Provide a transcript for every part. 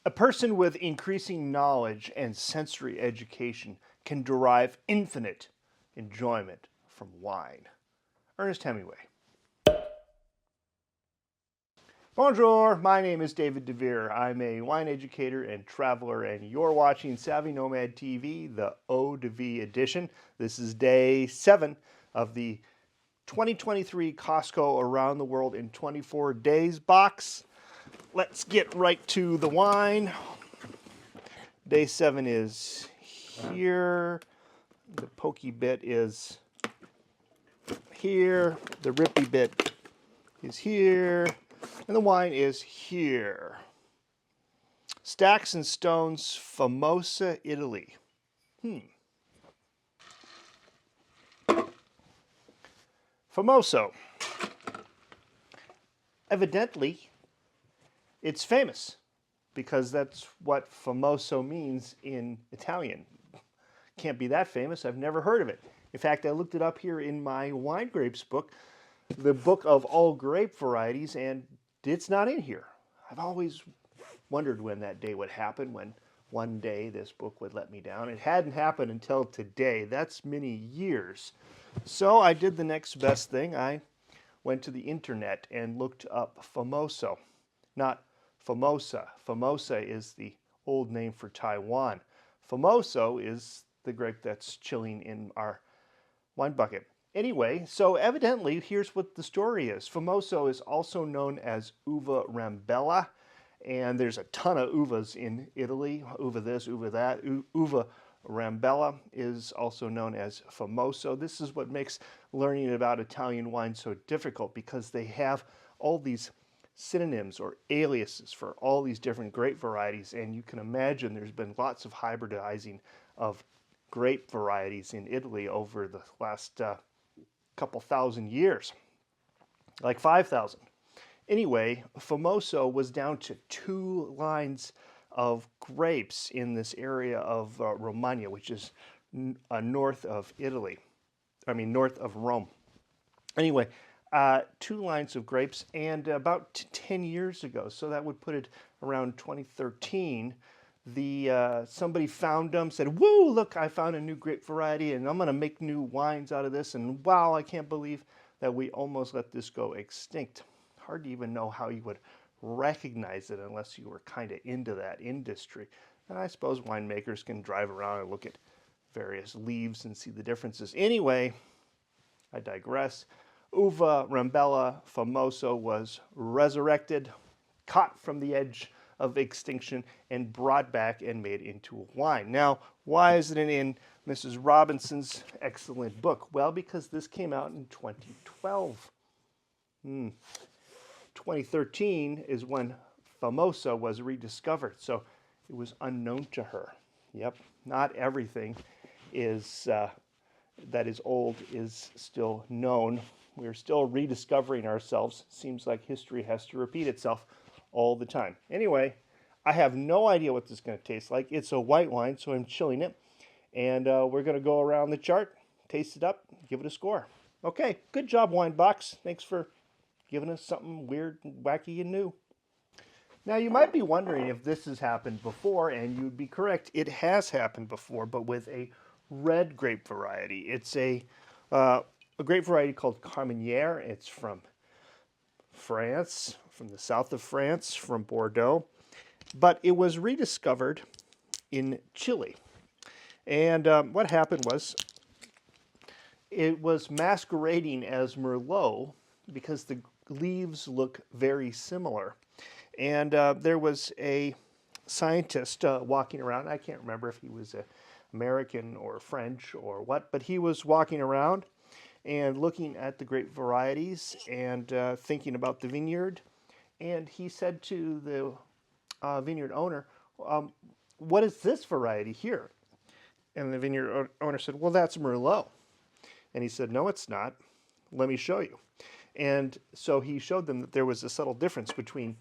A person with increasing knowledge and sensory education can derive infinite enjoyment from wine. Ernest Hemingway. Bonjour, my name is David DeVere. I'm a wine educator and traveler, and you're watching Savvy Nomad TV, the O to V edition. This is day 7 of the 2023 Costco Around the World in 24 Days box. Let's get right to the wine. Day 7 is here. The pokey bit is here. The rippy bit is here. And the wine is here. Stacks and Stones, Famoso, Italy. Famoso. Evidently, it's famous because that's what famoso means in Italian. Can't be that famous. I've never heard of it. In fact, I looked it up here in my wine grapes book, the book of all grape varieties, and it's not in here. I've always wondered when that day would happen, when one day this book would let me down. It hadn't happened until today. That's many years. So I did the next best thing. I went to the internet and looked up Famoso, not Famosa. Famosa is the old name for Taiwan. Famoso is the grape that's chilling in our wine bucket. Anyway, so evidently, here's what the story is. Famoso is also known as Uva Rambella, and there's a ton of uvas in Italy. Uva this, uva that. Uva Rambella is also known as Famoso. This is what makes learning about Italian wine so difficult, because they have all these synonyms or aliases for all these different grape varieties, and you can imagine there's been lots of hybridizing of grape varieties in Italy over the last couple thousand years, like 5,000. Anyway, Famoso was down to 2 lines of grapes in this area of Romagna, which is north of Italy. I mean, north of Rome. Anyway, 2 lines of grapes, and about 10 years ago, so that would put it around 2013, somebody found them, said, "Woo, look, I found a new grape variety, and I'm going to make new wines out of this, and wow, I can't believe that we almost let this go extinct." Hard to even know how you would recognize it unless you were kind of into that industry. And I suppose winemakers can drive around and look at various leaves and see the differences. Anyway, I digress. Uva Rambella Famoso was resurrected, caught from the edge of extinction, and brought back and made into a wine. Now, why isn't it in Mrs. Robinson's excellent book? Well, because this came out in 2012. 2013 is when Famoso was rediscovered, so it was unknown to her. Yep, not everything is that is old is still known. We're still rediscovering ourselves. Seems like history has to repeat itself all the time. Anyway, I have no idea what this is going to taste like. It's a white wine, so I'm chilling it. And we're going to go around the chart, taste it up, give it a score. Okay, good job, Wine Box. Thanks for giving us something weird, and wacky, and new. Now, you might be wondering if this has happened before, and you'd be correct. It has happened before, but with a red grape variety. It's a grape variety called Carmenere. It's from France, from the south of France, from Bordeaux. But it was rediscovered in Chile. And what happened was it was masquerading as Merlot because the leaves look very similar. And there was a scientist walking around. I can't remember if he was American or French or what, but he was walking around and looking at the grape varieties and thinking about the vineyard. And he said to the vineyard owner, "What is this variety here?" And the vineyard owner said, "Well, that's Merlot." And he said, "No, it's not. Let me show you." And so he showed them that there was a subtle difference between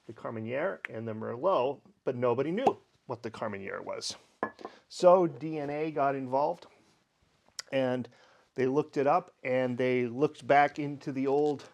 the Carmenere and the Merlot, but nobody knew what the Carmenere was. So DNA got involved, and they looked it up, and they looked back into the old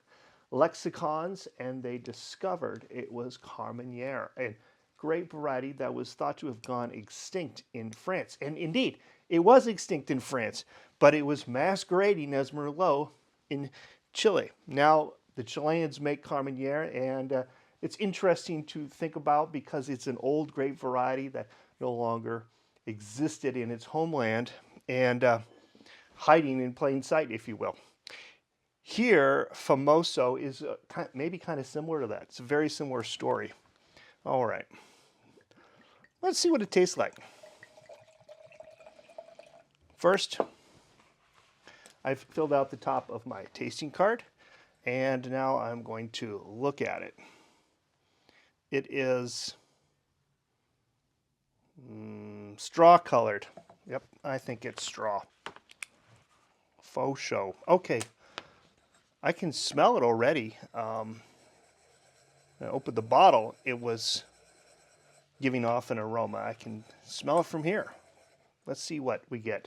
lexicons, and they discovered it was Carmenere. And grape variety that was thought to have gone extinct in France. And indeed, it was extinct in France, but it was masquerading as Merlot in Chile. Now, the Chileans make Carmenere, and it's interesting to think about because it's an old grape variety that no longer existed in its homeland and hiding in plain sight, if you will. Here, Famoso is maybe kind of similar to that. It's a very similar story. All right. Let's see what it tastes like. First, I've filled out the top of my tasting card, and now I'm going to look at it. It is straw colored. Yep, I think it's straw. Faux show. Okay. I can smell it already. I opened the bottle. It was giving off an aroma. I can smell it from here. Let's see what we get.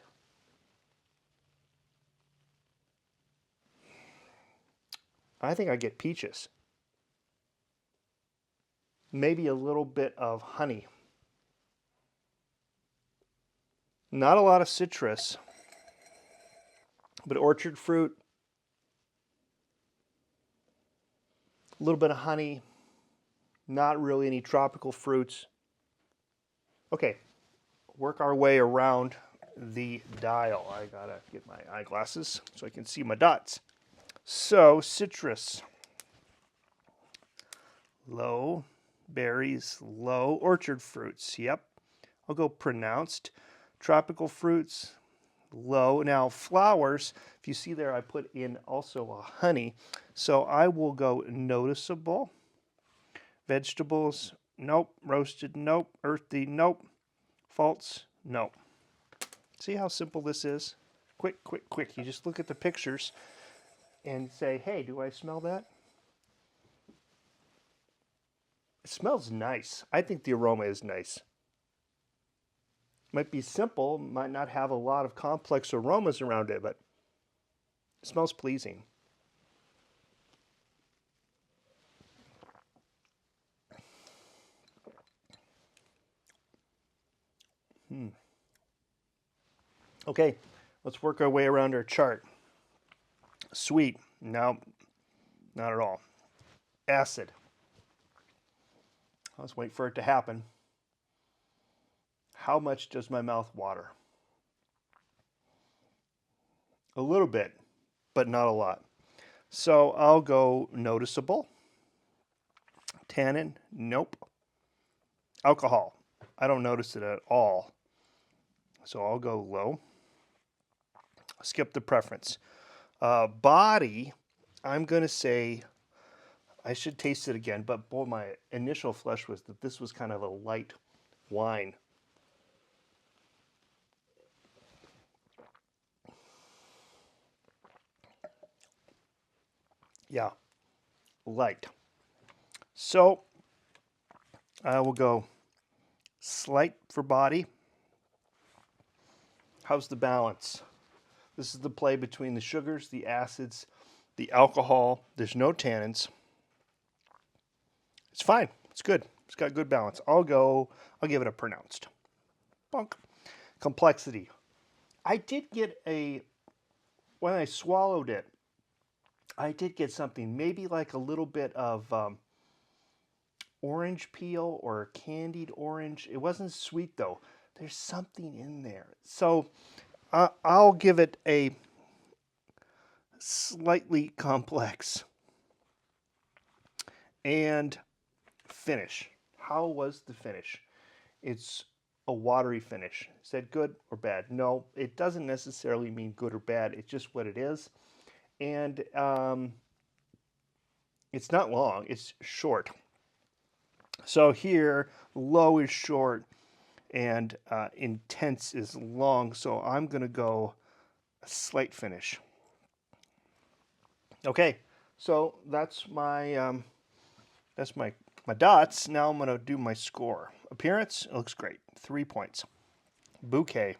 I think I get peaches. Maybe a little bit of honey. Not a lot of citrus, but orchard fruit. A little bit of honey, not really any tropical fruits. Okay, work our way around the dial. I gotta get my eyeglasses so I can see my dots. So, citrus, low, berries, low, orchard fruits, yep. I'll go pronounced. Tropical fruits, low. Now, flowers, if you see there, I put in also a honey. So I will go noticeable. Vegetables, nope. Roasted, nope. Earthy, nope. False, nope. See how simple this is? Quick, quick, quick. You just look at the pictures and say, hey, do I smell that? It smells nice. I think the aroma is nice. Might be simple, might not have a lot of complex aromas around it, but it smells pleasing. Okay, let's work our way around our chart. Sweet, no, not at all. Acid. Let's wait for it to happen. How much does my mouth water? A little bit, but not a lot. So I'll go noticeable. Tannin, nope. Alcohol, I don't notice it at all. So I'll go low. Skip the preference. Body, I'm going to say, I should taste it again, but boy, my initial flush was that this was kind of a light wine. Yeah, light. So I will go slight for body. How's the balance? This is the play between the sugars, the acids, the alcohol. There's no tannins. It's fine. It's good. It's got good balance. I'll give it a pronounced. Bunk. Complexity. I did get when I swallowed it, I did get something, maybe like a little bit of orange peel or candied orange. It wasn't sweet though. There's something in there. So I'll give it a slightly complex. And finish. How was the finish? It's a watery finish. Is that good or bad? No, it doesn't necessarily mean good or bad. It's just what it is. And it's not long. It's short. So here, low is short and intense is long. So I'm going to go a slight finish. Okay, so that's my dots. Now I'm going to do my score. Appearance, it looks great. 3 points. Bouquet.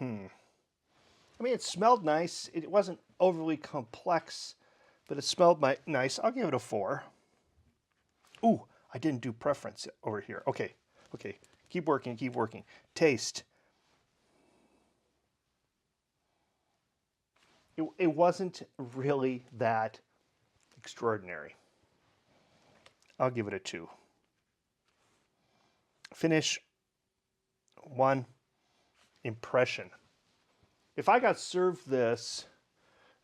I mean, it smelled nice. It wasn't overly complex, but it smelled nice. I'll give it a 4. Ooh, I didn't do preference over here. Okay, okay. Keep working, keep working. Taste. It wasn't really that extraordinary. I'll give it a 2. Finish. 1. Impression. If I got served this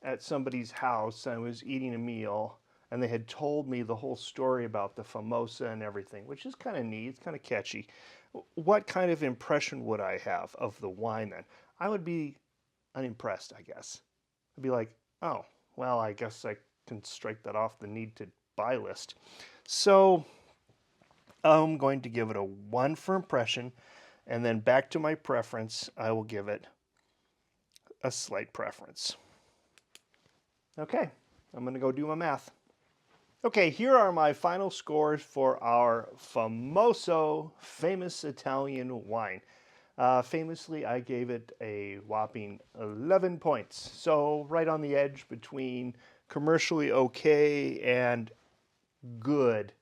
at somebody's house and I was eating a meal and they had told me the whole story about the Famosa and everything, which is kind of neat, it's kind of catchy, what kind of impression would I have of the wine then? I would be unimpressed, I guess. I'd be like, oh, well, I guess I can strike that off the need to buy list. So I'm going to give it a 1 for impression, and then back to my preference, I will give it a slight preference. Okay, I'm going to go do my math. Okay, here are my final scores for our Famoso, famous Italian wine. Famously, I gave it a whopping 11 points. So right on the edge between commercially okay and good.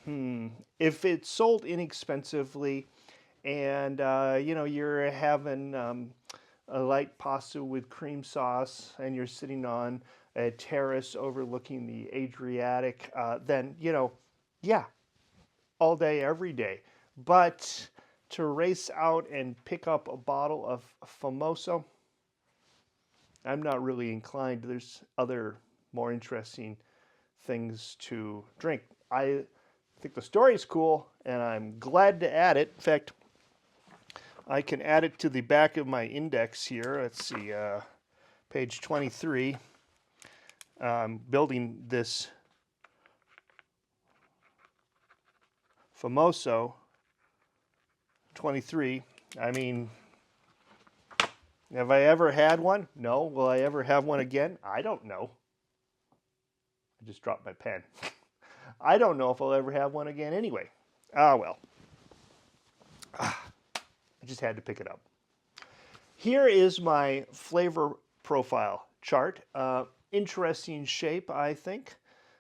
If it's sold inexpensively and, you're having a light pasta with cream sauce and you're sitting on a terrace overlooking the Adriatic, then, yeah, all day, every day. But to race out and pick up a bottle of Famoso, I'm not really inclined. There's other more interesting things to drink. I think the story is cool, and I'm glad to add it. In fact, I can add it to the back of my index here. Let's see, page 23. I'm building this Famoso 23. I mean, have I ever had one? No. Will I ever have one again? I don't know. I just dropped my pen. I don't know if I'll ever have one again anyway. Well. I just had to pick it up. Here is my flavor profile chart. Interesting shape, I think.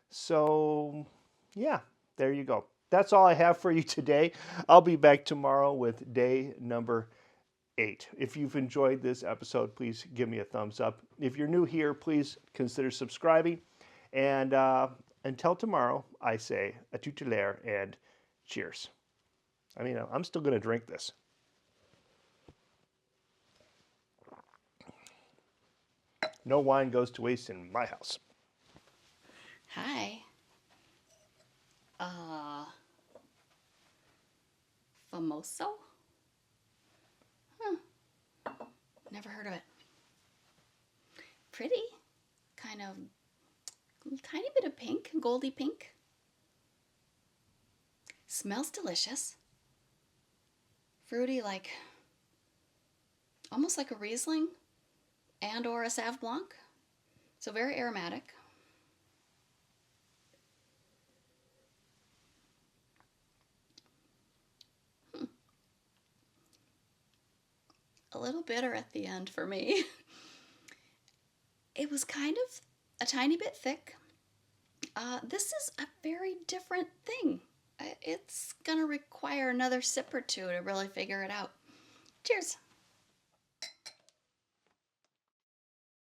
So, yeah, there you go. That's all I have for you today. I'll be back tomorrow with day number 8. If you've enjoyed this episode, please give me a thumbs up. If you're new here, please consider subscribing. And until tomorrow, I say a tutelare and cheers. I mean, I'm still going to drink this. No wine goes to waste in my house. Hi. Famoso? Never heard of it. Pretty. Kind of tiny bit of pink, goldy pink. Smells delicious. Fruity, like almost like a Riesling and or a Sauv Blanc. So very aromatic. A little bitter at the end for me. It was kind of a tiny bit thick. This is a very different thing. It's gonna require another sip or two to really figure it out. Cheers.